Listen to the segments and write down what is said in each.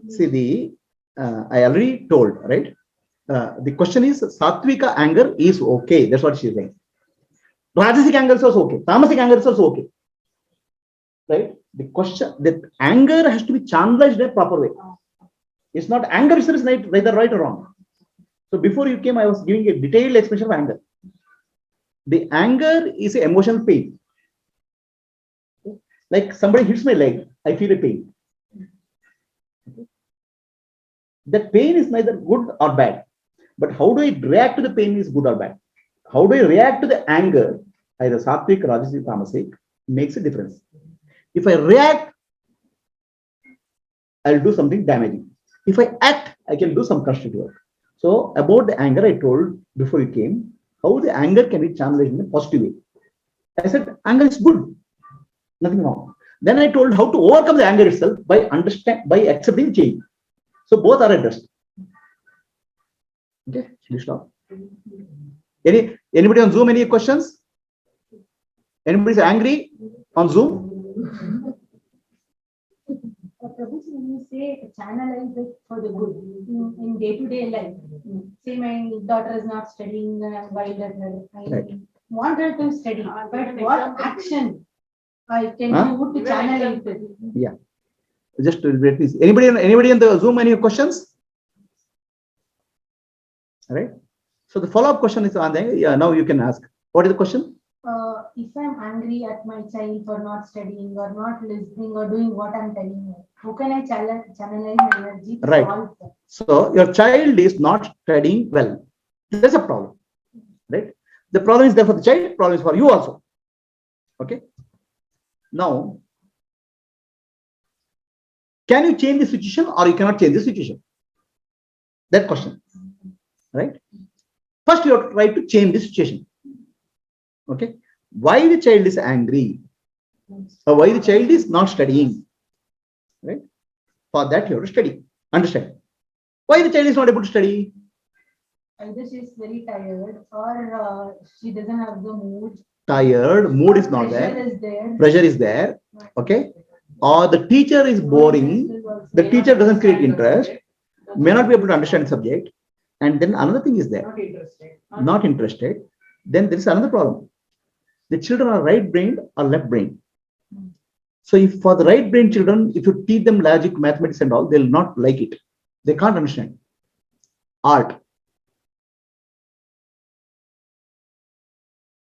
See, I already told, right? The question is Satvika anger is okay. That's what she's saying. Rajasic anger is also okay. Tamasic anger is also okay. Right? The question that anger has to be channelized in a proper way. It's not anger itself is neither right or wrong. So before you came, I was giving a detailed explanation of anger. The anger is an emotional pain. Like somebody hits my leg, I feel a pain. That pain is neither good or bad. But how do I react to the pain is good or bad? How do I react to the anger, either sattvic, rajasic, tamasic, makes a difference. If I react, I'll do something damaging. If I act, I can do some constructive work. So about the anger, I told before you came, how the anger can be channeled in a positive way. I said, anger is good, nothing wrong. Then I told how to overcome the anger itself by accepting change. So both are addressed. Okay, should we stop? Anybody on Zoom? Any questions? Anybody's angry on Zoom? Prabhuji, when you say channelize it for the good in day-to-day life, say my daughter is not studying while I want her to study, but what action I can do to channel it? Yeah, just please. Anybody on the Zoom? Any questions? All right. So the follow-up question is on there. Yeah, now you can ask. What is the question? If I'm angry at my child for not studying or not listening or doing what I'm telling her, how can I channelize my energy to solve that? So your child is not studying well. There's a problem, right? The problem is there for the child, problem is for you also. Okay. Now, can you change the situation or you cannot change the situation? That question, right? First, you have to try to change the situation. Okay. Why the child is angry or why the child is not studying, right? For that, you have to study, understand. Why the child is not able to study? Either she is very tired or she doesn't have the mood. Tired, mood is not there. Pressure is there. Okay. Or the teacher is boring. The teacher doesn't create interest. May not be able to understand the subject. And then another thing is there. Not interested. Then there is another problem. The children are right-brained or left-brained. So if for the right-brained children, if you teach them logic, mathematics and all, they'll not like it. They can't understand. Art.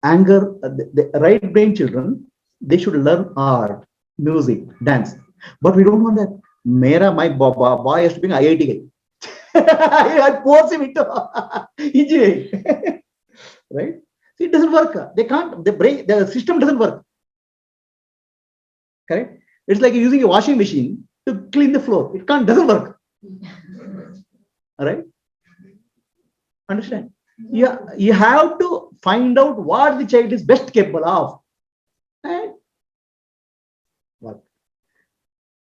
Anger, the right-brained children, they should learn art, music, dance. But we don't want that. My boy has to be an IIT guy. I force him into engineering. Right? It doesn't work. They can't, the system doesn't work. Correct? It's like using a washing machine to clean the floor. It doesn't work. All right? Understand? Yeah, you have to find out what the child is best capable of. And what?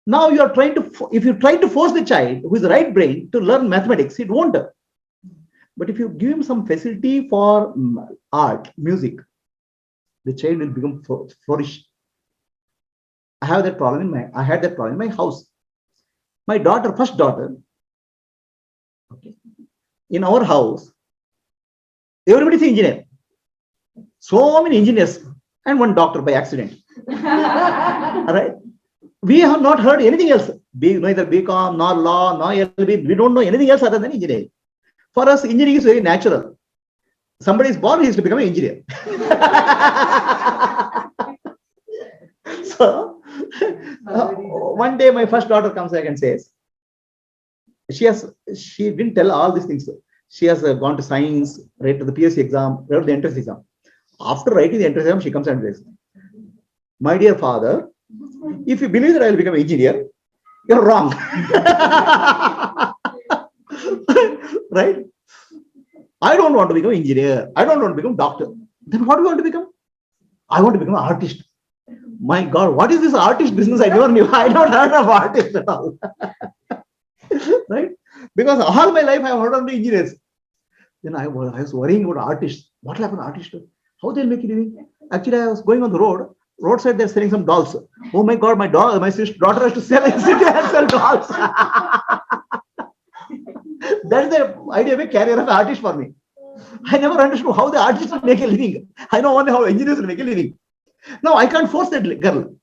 Now you are trying to, if you try to force the child who is right brain to learn mathematics, it won't. But if you give him some facility for art, music, the child will become flourish. I had that problem in my house. My daughter, first daughter, okay, in our house, everybody is engineer. So many engineers and one doctor by accident. All right. We have not heard anything else. Neither BCom, nor law, nor LLB. We don't know anything else other than engineering. For us, engineering is very natural. Somebody is born, he is to become an engineer. So, one day my first daughter comes back and says, she didn't tell all these things. She has gone to science, right to the PSC exam, wrote the entrance exam. After writing the entrance exam, she comes and says, my dear father, if you believe that I will become an engineer, you're wrong. Right? I don't want to become an engineer. I don't want to become a doctor. Then what do you want to become? I want to become an artist. My God, what is this artist business? I never knew. I don't heard of artist at all. Right? Because all my life I have heard of the engineers. Then I was worrying about artists. What will happen to artists? How they'll make a living? Actually, I was going on the road. roadside they're selling some dolls. Oh my God, my sister, daughter has to sell and sit and sell dolls. That's the idea of a career of an artist for me. I never understood how the artists will make a living. I know only how engineers will make a living. Now I can't force that girl.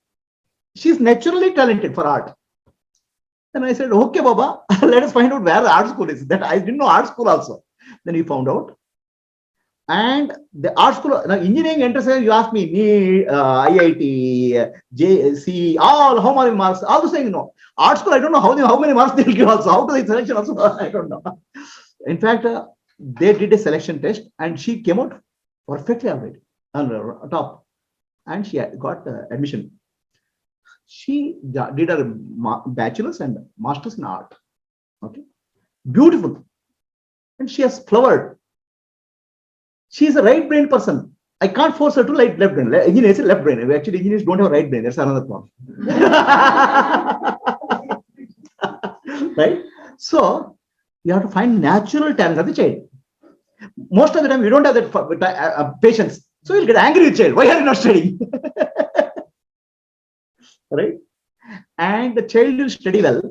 She's naturally talented for art. And I said, okay, Baba, let us find out where the art school is. That I didn't know art school also. Then we found out. And the art school, now engineering entrance, you ask me, IIT, JC, all how many marks, all the things, no. Art school, I don't know how many marks they'll give also. How do they selection also? I don't know. In fact, they did a selection test and she came out perfectly all right, on top. And she got admission. She did her bachelor's and master's in art. Okay, beautiful. And she has flowered. She is a right-brained person. I can't force her to left brain. Engineers is left brain. Actually, engineers don't have right brain. That's another problem. Right? So, you have to find natural talent of the child. Most of the time, we don't have that patience. So, you'll get angry with the child. Why are you not studying? Right? And the child will study well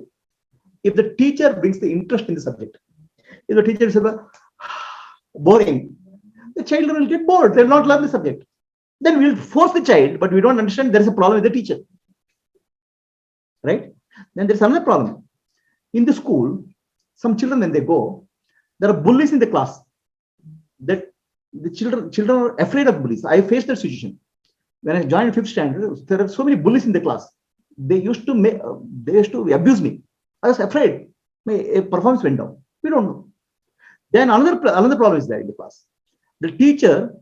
if the teacher brings the interest in the subject. If the teacher is boring, the child will get bored. They will not learn the subject. Then we will force the child, but we don't understand there is a problem with the teacher. Right? Then there's another problem. In the school, some children, when they go, there are bullies in the class. That the children are afraid of bullies. I faced that situation. When I joined 5th standard, there are so many bullies in the class. They used to abuse me. I was afraid. My performance went down. We don't know. Then another problem is there in the class. The teacher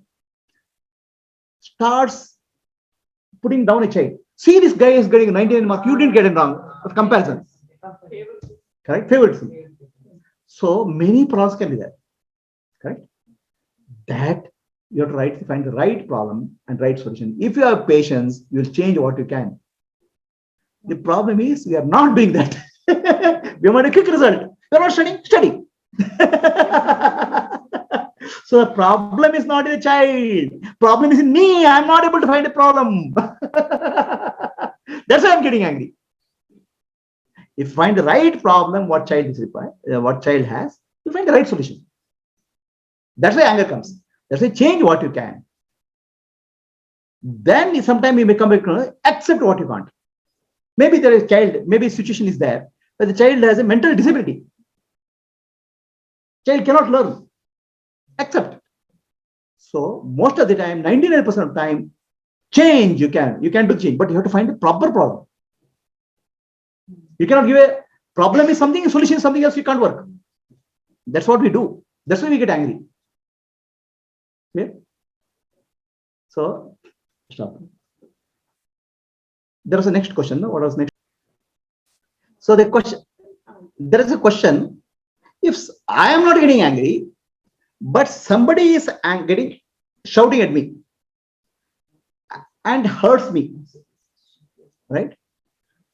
starts putting down a child. See, this guy is getting 99 marks. You didn't get it wrong. Comparison. Correct? Favoritism. So many problems can be there. Correct? That you have to find the right problem and right solution. If you have patience, you will change what you can. The problem is we are not doing that. We want a quick result. We are not studying. Study. So the problem is not in the child. Problem is in me. I'm not able to find a problem. That's why I'm getting angry. If you find the right problem, what child is required, what child has, you find the right solution. That's why anger comes. That's why change what you can. Then sometimes you become accept what you can't. Maybe there is a child, maybe a situation is there, but the child has a mental disability. Child cannot learn. Accept. So most of the time, 99% of the time, change you can do change, but you have to find a proper problem. You cannot give a problem is something, a solution is something else, you can't work. That's what we do. That's why we get angry. Okay? So stop. There was a next question. No? What was next? So the question, there is a question. If I am not getting angry, but somebody is shouting at me and hurts me, right?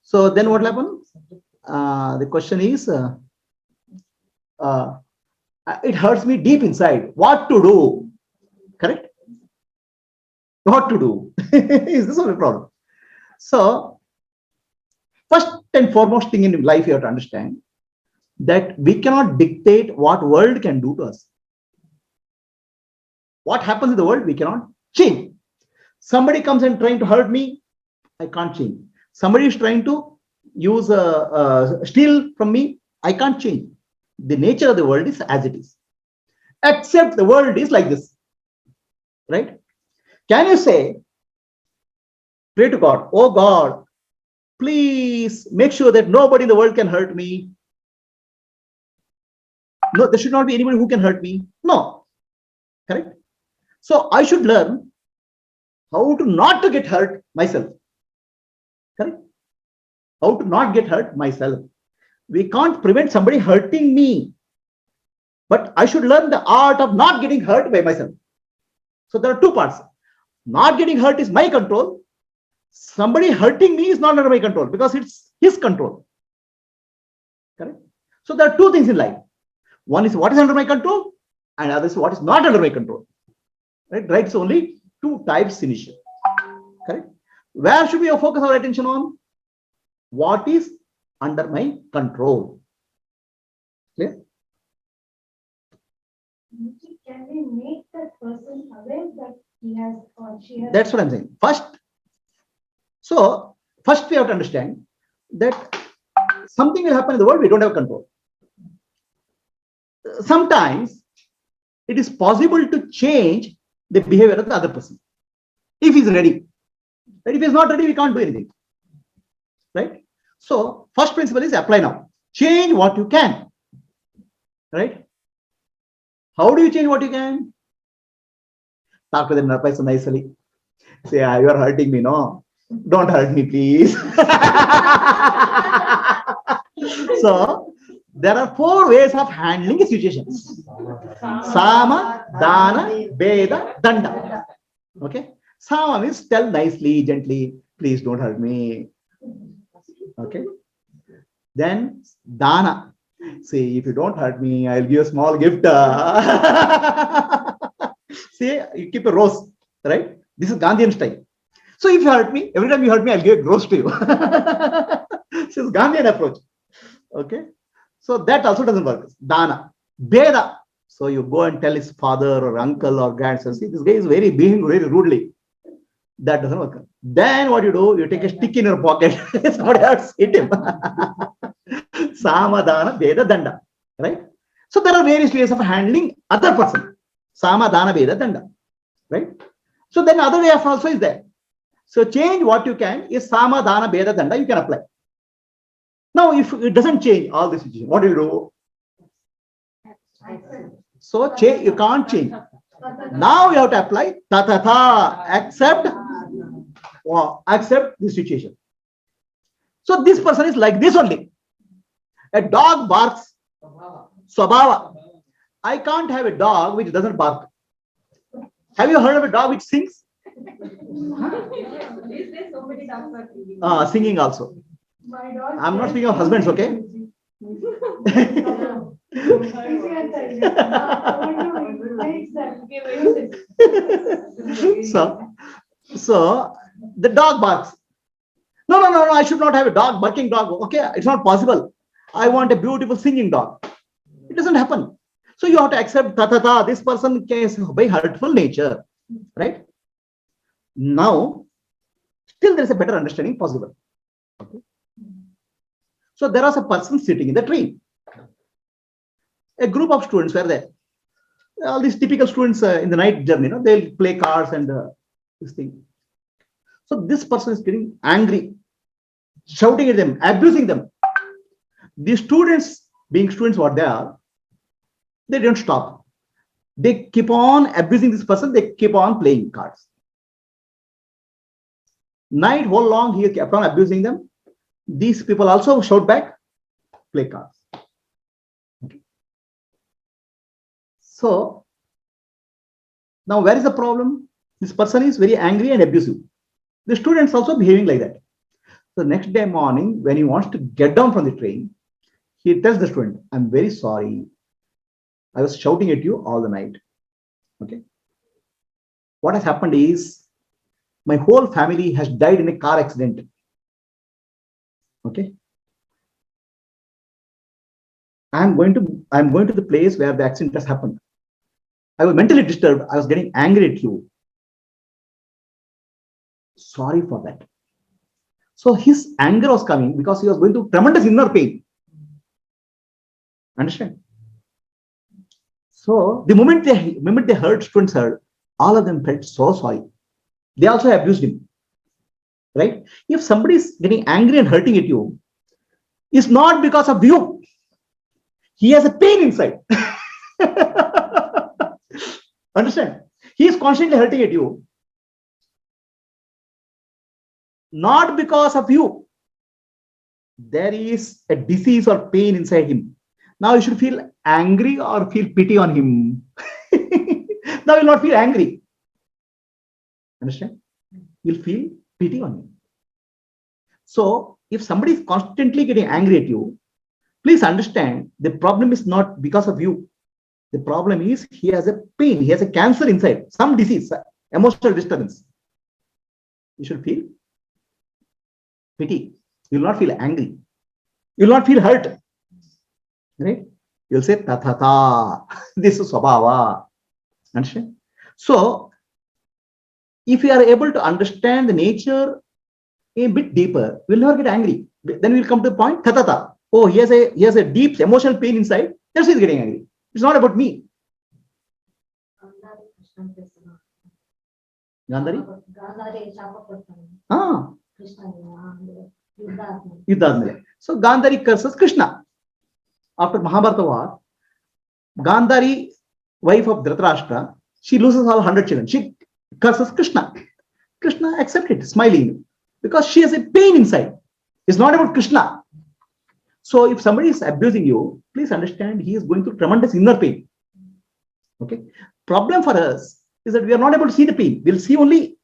So then what will happen? The question is, it hurts me deep inside. What to do? Correct? What to do? Is this only problem? So, first and foremost thing in life you have to understand that we cannot dictate what world can do to us. What happens in the world, we cannot change. Somebody comes and trying to hurt me, I can't change. Somebody is trying to use steal from me, I can't change. The nature of the world is as it is. Except the world is like this. Right? Can you say, pray to God, oh God, please make sure that nobody in the world can hurt me. No, there should not be anybody who can hurt me. No. Correct? So I should learn how to not to get hurt myself. Correct? How to not get hurt myself. We can't prevent somebody hurting me. But I should learn the art of not getting hurt by myself. So there are two parts. Not getting hurt is my control. Somebody hurting me is not under my control because it's his control. Correct? So there are two things in life. One is what is under my control, and other is what is not under my control. Right? So only two types in issue. Correct? Where should we focus our attention on? What is under my control? Clear? Can we make that person aware that he has or she has? That's what I'm saying. First we have to understand that something will happen in the world we don't have control. Sometimes it is possible to change the behavior of the other person if he's ready. But if he's not ready, we can't do anything. Right? So first principle is apply now. Change what you can. Right? How do you change what you can? Talk to the person nicely. Say, you are hurting me, no? Don't hurt me, please. So there are 4 ways of handling a situation. Sama, Dana, Veda, Danda. Okay? Sama means tell nicely, gently, please don't hurt me. Okay? Then Dana. See, if you don't hurt me, I'll give you a small gift. See, you keep a rose, right? This is Gandhian style. So if you hurt me, every time you hurt me, I'll give a rose to you. This is Gandhian approach. Okay? So that also doesn't work. Dana. Veda. So you go and tell his father or uncle or grandson, see, this guy is behaving very rudely. That doesn't work. Then what you do, you take a stick in your pocket. Somebody else hit him. Samadana, Veda, Danda. Right? So there are various ways of handling other person. Samadana, Veda, Danda. Right? So then other way of also is there. So change what you can is Samadana, Veda, Danda, you can apply. Now, if it doesn't change all this, what do you do? So you can't change. Now you have to apply tatata, accept the situation. So this person is like this only. A dog barks, swabhava. I can't have a dog which doesn't bark. Have you heard of a dog which sings? Singing also. I'm not speaking of husbands, okay? So the dog barks. No, I should not have a dog, barking dog. Okay, it's not possible. I want a beautiful singing dog. It doesn't happen. So you have to accept tatata, this person is by hurtful nature, right? Now, still there is a better understanding possible. Okay. So there was a person sitting in the train. A group of students were there. All these typical students in the night journey, they'll play cards and this thing. So this person is getting angry, shouting at them, abusing them. The students, being students what they are, they don't stop. They keep on abusing this person. They keep on playing cards. Night whole long, he kept on abusing them. These people also shout back, play cards. Okay. So now where is the problem? This person is very angry and abusive. The students also behaving like that. So next day morning, when he wants to get down from the train, he tells the student, I'm very sorry. I was shouting at you all the night. Okay. What has happened is my whole family has died in a car accident. Okay. I'm going to the place where the accident has happened. I was mentally disturbed. I was getting angry at you. Sorry for that. So his anger was coming because he was going through tremendous inner pain. Understand? So the moment they heard, students heard, all of them felt so sorry. They also abused him. Right? If somebody is getting angry and hurting at you, it's not because of you. He has a pain inside. Understand? He is constantly hurting at you. Not because of you. There is a disease or pain inside him. Now you should feel angry or feel pity on him. Now you'll not feel angry. Understand? You'll feel pity on him. So if somebody is constantly getting angry at you, please understand the problem is not because of you. The problem is he has a pain, he has a cancer inside, some disease, emotional disturbance. You should feel pity. You will not feel angry. You will not feel hurt. Right? You will say tathata. This is swabhava. Understand? So, if you are able to understand the nature a bit deeper, we will never get angry. Then we will come to the point, tatata. Oh, he has a deep emotional pain inside. That's why he's getting angry. It's not about me. Gandhari? Ah. Yuddha. So Gandhari curses Krishna. After Mahabharata war, Gandhari, wife of Dhritarashtra, she loses all 100 children. She curses Krishna. Krishna accepted, smiling, because she has a pain inside. It's not about Krishna. So if somebody is abusing you, please understand he is going through tremendous inner pain. Okay. Problem for us is that we are not able to see the pain. We'll see only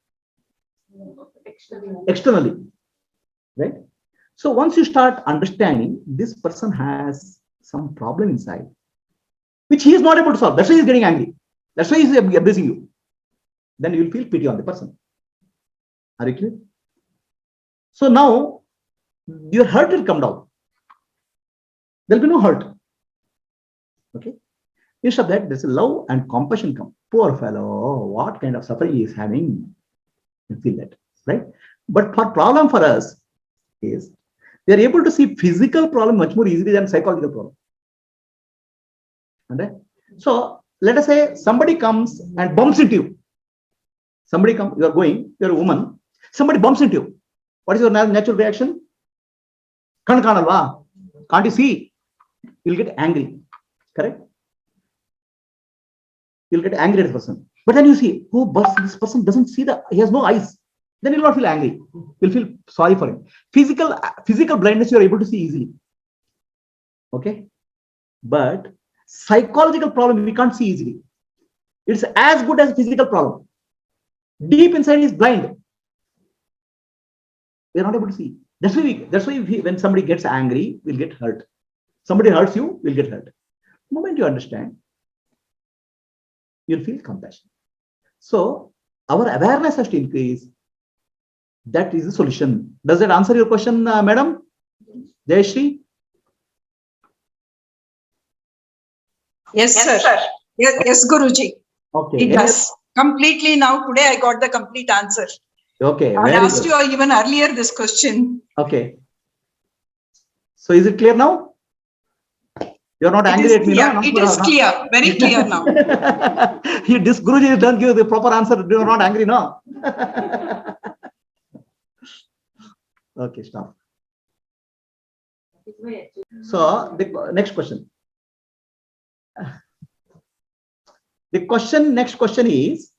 externally. Right? So once you start understanding this person has some problem inside, which he is not able to solve. That's why he's getting angry. That's why he's abusing you. Then you will feel pity on the person. Are you clear? So now your hurt will come down. There will be no hurt. Okay. Instead of that, there's a love and compassion come. Poor fellow, what kind of suffering he is having? You feel that, right? But for problem for us is we are able to see physical problem much more easily than psychological problem. Okay? So let us say somebody comes and bumps into you. Somebody comes, you are going, you are a woman, somebody bumps into you. What is your natural reaction? Can't you see? You'll get angry. Correct? You'll get angry at the person. But then you see, oh, but this person doesn't see he has no eyes. Then you'll not feel angry. You'll feel sorry for him. Physical blindness you are able to see easily. Okay? But psychological problem we can't see easily. It's as good as physical problem. Deep inside is blind. We are not able to see. That's why when somebody gets angry, we'll get hurt. Somebody hurts you, we'll get hurt. The moment you understand, you'll feel compassion. So our awareness has to increase. That is the solution. Does that answer your question, madam? Jayashri? Yes, sir. Yes, Guruji. Okay. It does. Completely now. Today I got the complete answer. Okay. I asked you even earlier this question. Okay. So is it clear now? You're not angry at me, no? It is clear. Very clear now. This Guruji doesn't give the proper answer. You're not angry, no? Okay, stop. So the next question. Next question is,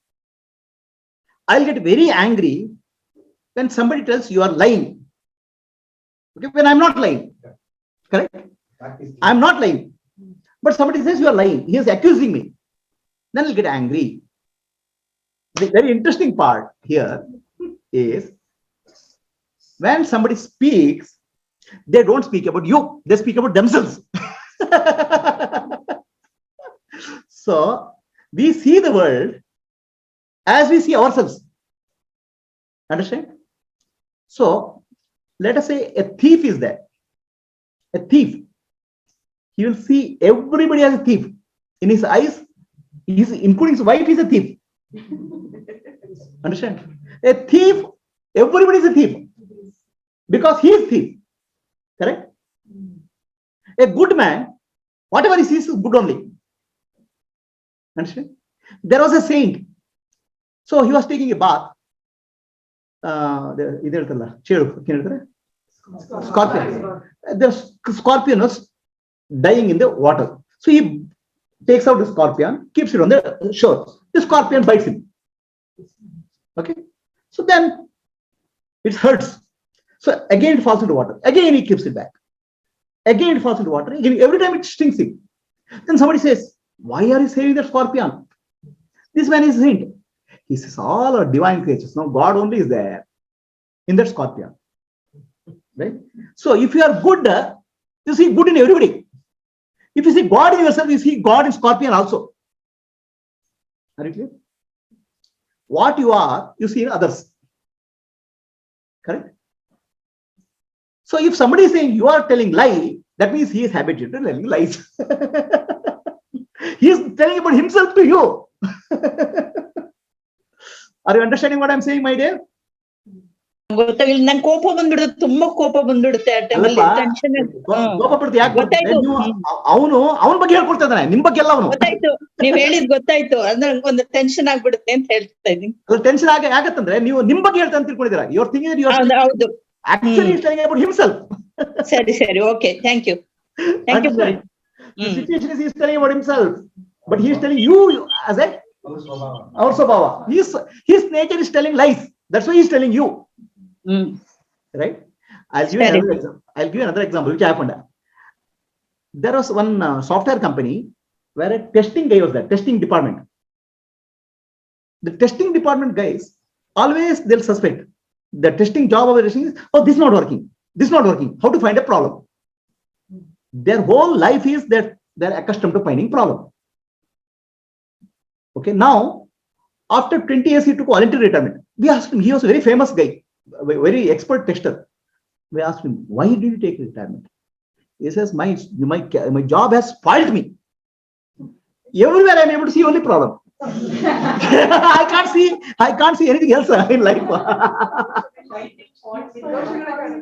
I'll get very angry when somebody tells you are lying. Okay, when I'm not lying. Correct? I'm not lying. But somebody says you are lying. He is accusing me. Then I'll get angry. The very interesting part here is when somebody speaks, they don't speak about you. They speak about themselves. So we see the world as we see ourselves. Understand? So let us say a thief is there. A thief. He will see everybody as a thief. In his eyes, including his wife, is a thief. Understand? A thief, everybody is a thief. Because he is thief. Correct? A good man, whatever he sees is good only. Understand? There was a saint. So he was taking a bath. Scorpion. The scorpion was dying in the water. So he takes out the scorpion, keeps it on the shore. The scorpion bites him. Okay? So then it hurts. So again it falls into water. Again he keeps it back. Again it falls into water. Again, every time it stings him. Then somebody says, why are you saving the scorpion? This man is a saint. He says, all are divine creatures. No, God only is there in that scorpion. Right? So if you are good, you see good in everybody. If you see God in yourself, you see God in scorpion also. Are you clear? What you are, you see in others. Correct? So if somebody is saying you are telling lie, that means he is habituated to telling lies. He is telling about himself to you. Are you understanding what I'm saying, my dear? ಗೊತ್ತಾಗಿಲ್ಲ, ನಂಗೆ ಕೋಪ ಬಂದ್ಬಿಡುತ್ತೆ, ತುಂಬಾ ಕೋಪ ಬಂದ್ಬಿಡುತ್ತೆ ಆ ಟೈಮಲ್ಲಿ. Tension ಕೋಪ ಪಡ್ತು ಯಾಕೆ ಗೊತ್ತಾಯ್ತು. ಅವನ ಬಗ್ಗೆ ಹೇಳ್ಕೊಡ್ತಾ ಇದ್ದಾನೆ, ನಿಮ್ ಬಗ್ಗೆ ಎಲ್ಲ ಅವನು. ಗೊತ್ತಾಯ್ತು, ನೀವ್ ಹೇಳಿದ್ ಗೊತ್ತಾಯ್ತು. ಅಂದ್ರೆ ಒಂದು ಟೆನ್ಷನ್ ಆಗ್ಬಿಡುತ್ತೆ ಅಂತ ಹೇಳ್ತಾ ಇದ್ದೀನಿ. ಟೆನ್ಷನ್ ಆಗತ್ತಂದ್ರೆ ನೀವು ನಿಮ್ ಬಗ್ಗೆ ಹೇಳ್ತಾ ಅಂತ ತಿಳ್ಕೊಂಡಿದ್ದೀರಾ. ಯುವರ್ ಥಿಂಕಿಂಗ್ ಹೌದು, actually is telling about himself. ಸರಿ ಸರಿ, okay, thank you. Thank you. The situation is he is telling about himself, but he is telling you as a our swabhava. His nature is telling lies. That's why he is telling you. Right? I'll give you another example which happened. There was one software company where a testing guy was there, testing department. The testing department guys always they'll suspect. The testing job of testing is, oh, this is not working. This is not working. How to find a problem? Their whole life is that they're accustomed to finding problem. Okay, now after 20 years he took voluntary retirement. We asked him, he was a very famous guy, very expert tester. We asked him, why did you take retirement? He says, my job has spoiled me. Everywhere I'm able to see only problem. I can't see anything else in life.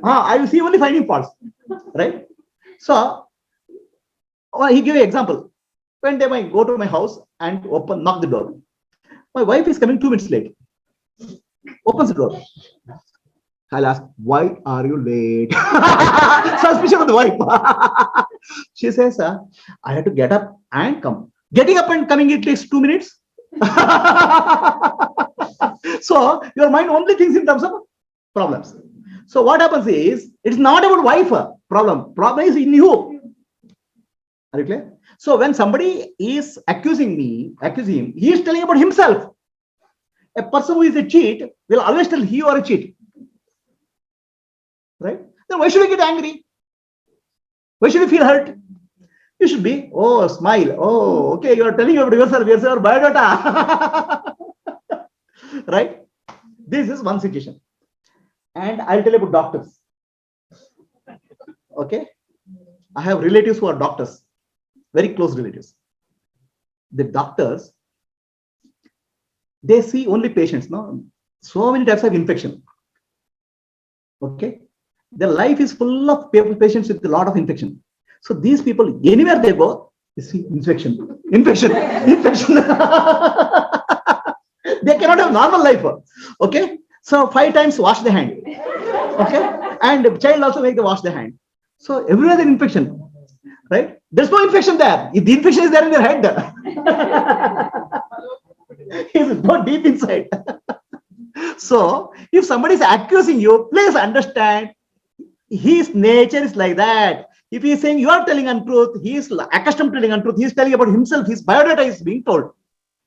I will see only finding faults, right? So he gave an example. One day I go to my house and knock the door. My wife is coming 2 minutes late. Opens the door. I'll ask, why are you late? Suspicion of the wife. She says, I had to get up and come. Getting up and coming, it takes 2 minutes. So your mind only thinks in terms of problems. So what happens is, it's not about wife problem. Problem is in you. Are you clear? So when somebody is accusing him, he is telling about himself. A person who is a cheat will always tell he or a cheat. Right? Then why should we get angry? Why should we feel hurt? You should be, oh, smile. Oh, okay, you are telling about yourself, your biodata. Right? This is one situation. And I'll tell you about doctors. Okay? I have relatives who are doctors, very close relatives. The doctors, they see only patients, no? So many types of infection. Okay? Their life is full of patients with a lot of infection. So these people, anywhere they go, they see infection. They cannot have normal life. Okay? So 5 times wash the hand. Okay? And the child also make the wash the hand. So everywhere there is infection. Right? There's no infection there. If the infection is there in their head, it's not deep inside. So if somebody is accusing you, please understand his nature is like that. If he is saying you are telling untruth, he is accustomed to telling untruth. He is telling about himself. His biodata is being told.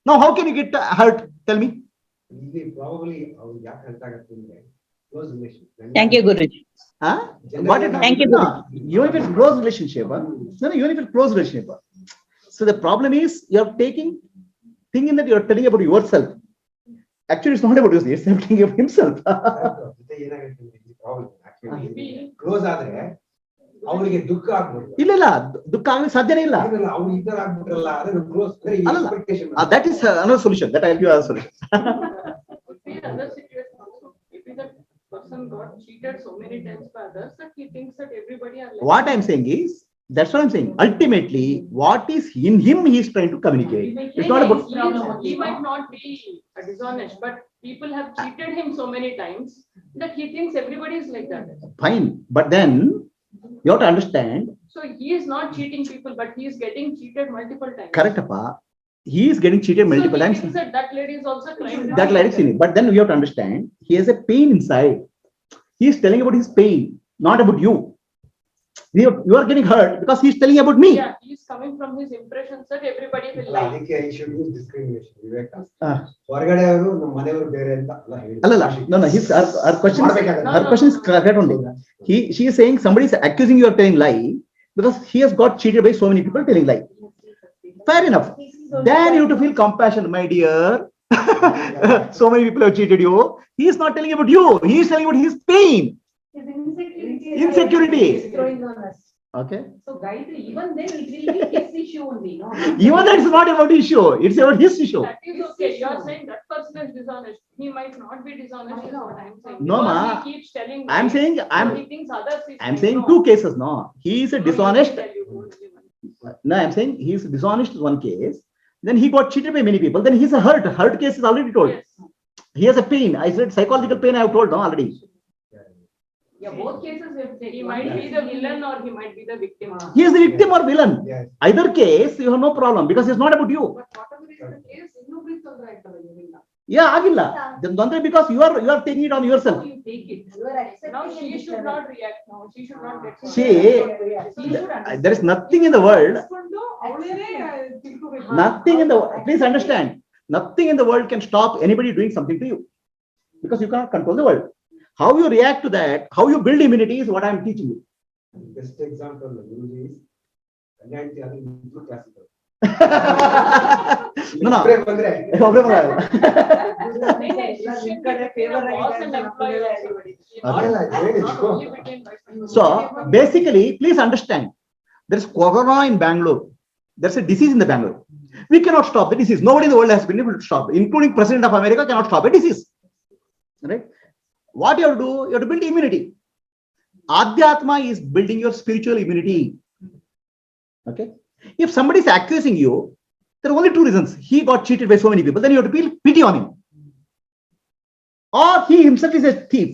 Now, how can you get hurt? Tell me. Probably close relationship. Thank you, Guruji. Thank you, No, even if it's close relationship, even if it's close relationship. So the problem is you are thinking that you are telling about yourself. Actually, it's not about yourself. It's telling about himself. Close ಆದ್ರೆ ಅವರಿಗೆ ದುಃಖ ಆಗ್ಬೋದು. ಇಲ್ಲ ದುಃಖ ಆಗಲಿಕ್ಕೆ ಸಾಧ್ಯನೇ ಇಲ್ಲ. ಅವ್ರು ಈ ತರ ಆಗ್ಬಿಟ್ರಲ್ಲ, ಅದನ್ನ close that is another solution. That I'll give you a solution. Other situation also, if that person got cheated so many times by others that he thinks that everybody are like What I'm saying is, that's what I'm saying. Ultimately, what is in him, he is trying to communicate. It's not about. He might not be dishonest, but people have cheated him so many times that he thinks everybody is like that. Fine, but then you have to understand. So he is not cheating people, but he is getting cheated multiple times. Correct, Appa. He is getting cheated multiple times. So he thinks that lady is also trying. That lady is sinning. But then you have to understand, he has a pain inside. He is telling about his pain, not about you. You are getting hurt because he is telling about me. Yeah, he is coming from his impressions that everybody will lie. ಅದಕ್ಕೆ I should use discrimination. ವಿವೇಕ ಹೊರಗಡೆ ಅವರು ನಮ್ಮ ಮನೆಯವರು ಬೇರೆ ಅಂತ ಅಲ್ಲ ಹೇಳಿ. ಅಲ್ಲ no her question is correct only. She is saying somebody is accusing you of telling lie because he has got cheated by so many people telling lie. Fair enough. Then you have to feel compassion, my dear. So many people have cheated you. He is not telling about you. He is telling about his pain. His insecurity. Insecurity. is throwing on us. Okay. So Gayatri, even then it will be his issue only, no? Even that is not about issue. It's about his issue. That is okay. You are saying that person is dishonest. He might not be dishonest, is what I am saying. No, Because ma. he keeps telling I'm lies, saying so I'm he thinks others is I'm saying saying no. two cases. No, he is a No, you dishonest. tell you only one. No, I'm saying he is dishonest is one case. Then he got cheated by many people. Then he's a hurt. Hurt case is already told. Yes. He has a pain. I said psychological pain. I have told no already. Yeah, both cases, he might be the villain or he might be the victim. He is the victim or villain. Yes. Either case, you have no problem because it's not about you. But whatever is the case, ಇನ್ನೊಬ್ರು ತೊಂದ್ರೆ ಆಗ್ತದೆ ನಿಮ್ಮಿಂದ. Yeah, agilla. Then don't because you are taking it on yourself. You take it. You are accepting Now it she should literally. not react now. She should not get. See, there is nothing in the world. Nothing in the please understand. Nothing in the world can stop anybody doing something to you because you cannot control the world. How you react to that, how you build immunity is what I am teaching you. Best example, Guruji is Ananti ಅದು ಇಬ್ರು classical. No, no. ಇಬ್ರೇ ಬಂದ್ರೆ ಒಬ್ರೇ ಬರಲ್ಲ. ಅದೆಲ್ಲ ಹೇಳಿದ್ರು. So basically, please understand, there is corona in Bangalore. There's a disease in the Bangalore. We cannot stop the disease. Nobody in the world has been able to stop it, including President of America cannot stop a disease. Right? What you have to do, you have to build immunity. Adhyatma is building your spiritual immunity. Okay? If somebody is accusing you, there are only two reasons. He got cheated by so many people, then you have to feel pity on him. Or he himself is a thief.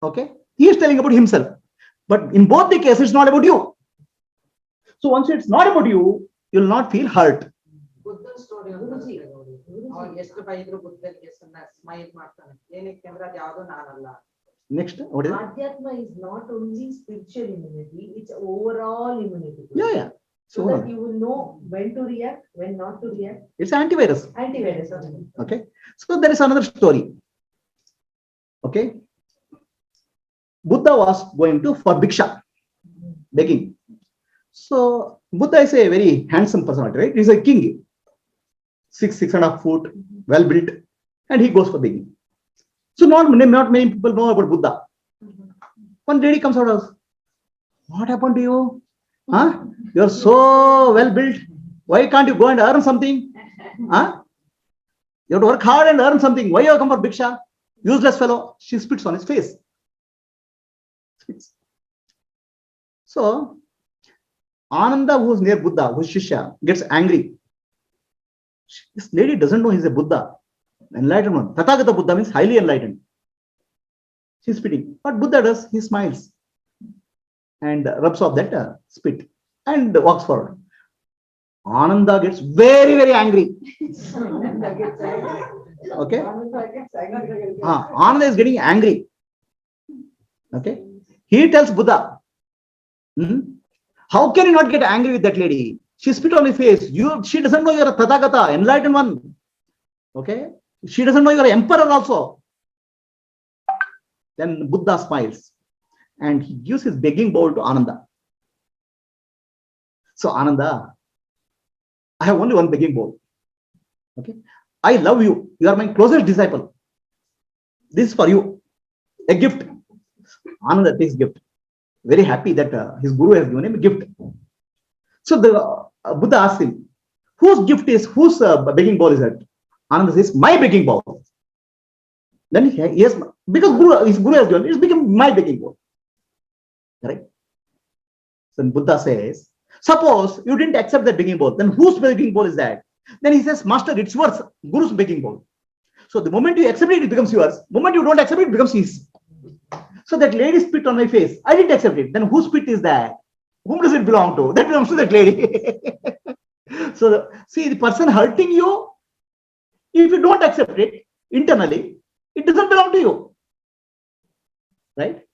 Okay? He is telling about himself. But in both the cases, it's not about you. So once it's not about you, you will not feel hurt. ಬುದ್ಧನ್ story ಅವಾಗ ಎಷ್ಟು ಬೈದ್ರು ಬುದ್ಧನಿಗೆ smile ಮಾಡ್ತಾನೆ ಏನಕ್ಕೆ ಅಂದ್ರೆ ಅದು ಯಾವ್ದು ನಾನಲ್ಲ. Next, what is it? Adhyatma is not only spiritual immunity, it's overall immunity. Yeah, yeah. So that you will know when to react, when not to react. It's antivirus. Antivirus. Okay. So there is another story. Okay. Buddha was going to for Bhiksha, begging. So Buddha is a very handsome personality, right? He's a king, 6.5 foot, well built, and he goes for begging. So not many people know about Buddha. One lady comes out of, what happened to you? Huh? You're so well built. Why can't you go and earn something? Huh? You have to work hard and earn something. Why you come for Bhiksha? Useless fellow. She spits on his face. Spits. So Ananda, who's near Buddha, who's Shishya, gets angry. This lady doesn't know he's a Buddha. Enlightenment. Tathagata Buddha means highly enlightened. She's spitting. What Buddha does, he smiles and rubs off that spit and walks forward. Ananda gets very, very angry. Okay. Ananda is getting angry. Okay. He tells Buddha, how can you not get angry with that lady? She spit on his face. She doesn't know you're a Tathagata, enlightened one. Okay. She doesn't know you're an emperor also. Then Buddha smiles and he gives his begging bowl to Ananda. So Ananda, I have only one begging bowl. Okay. I love you. You are my closest disciple. This is for you. A gift. Ananda takes gift. Very happy that his guru has given him a gift. So the Buddha asks him, whose gift is, whose begging bowl is that? Ananda says, my begging bowl. Then he has, because his guru has given, it's become my begging bowl. Right? So Buddha says, suppose you didn't accept that begging bowl, then whose begging bowl is that? Then he says, Master, it's yours, Guru's begging bowl. So the moment you accept it, it becomes yours. The moment you don't accept it, it becomes his. So that lady spit on my face. I didn't accept it. Then whose spit is that? Whom does it belong to? That belongs to that lady. So see, the person hurting you, if you don't accept it internally, it doesn't belong to you. Right?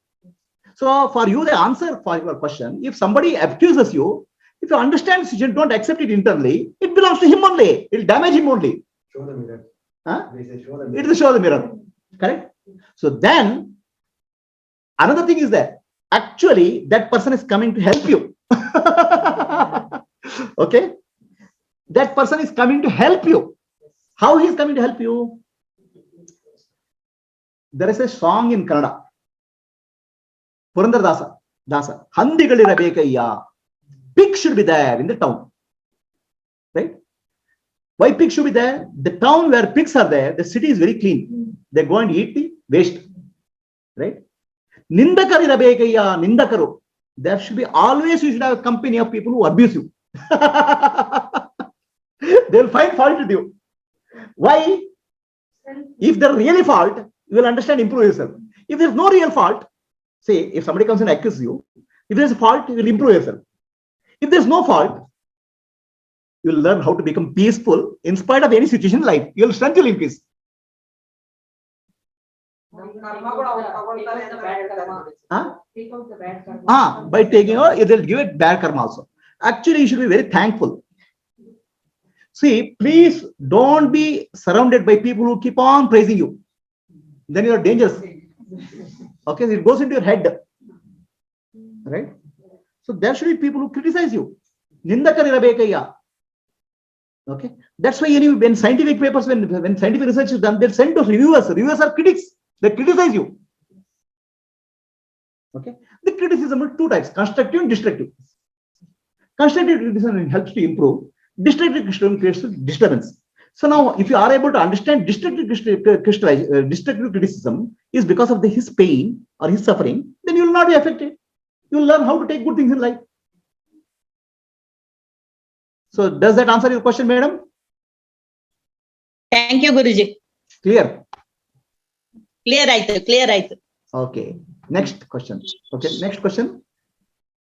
So for you, the answer for your question, if somebody accuses you, if you understand the situation, don't accept it internally, it belongs to him only. It will damage him only. Show the mirror. Huh? They say show the It mirror. will show the mirror. Correct? So then, another thing is that actually that person is coming to help you. Okay? That person is coming to help you. How he is coming to help you? There is a song in Kannada. Purandara Dasa. Handigalirabekayya. Pigs should be there in the town. Right? Why pigs should be there? The town where pigs are there, the city is very clean. They go and eat the waste. Right? Nindakalirabekayya, Nindakaru. There should be always, you should have a company of people who abuse you. They will find fault with you. Why? If they're really fault, you will understand, improve yourself. If there's no real fault, say if somebody comes and accuses you, if there's a fault, you will improve yourself. If there's no fault, you will learn how to become peaceful in spite of any situation in life. Your strength will increase. ಕರ್ಮ ಕೂಡ ಅವ್ರು ತಗೊಳ್ತಾರೆ ಅಂತ ಹೇಳ್ತಾರೆ. Take out the bad karma. By taking out, they'll give it bad karma also. Actually, you should be very thankful. See, please don't be surrounded by people who keep on praising you. Then you are dangerous. Okay, it goes into your head. Right? So there should be people who criticize you. Nindakalirabekayya. Okay, that's why when scientific papers, when scientific research is done, they're sent to reviewers. Reviewers are critics. They criticize you. Okay, the criticism is two types: constructive and destructive. Constructive criticism helps to improve. Destructive criticism creates disturbance. So now, if you are able to understand destructive criticism is because of his pain or his suffering, then you will not be affected. You will learn how to take good things in life. So does that answer your question, madam? Thank you, Guruji. Clear? Clear ಆಯ್ತು. Okay. Next question. Okay. Next question.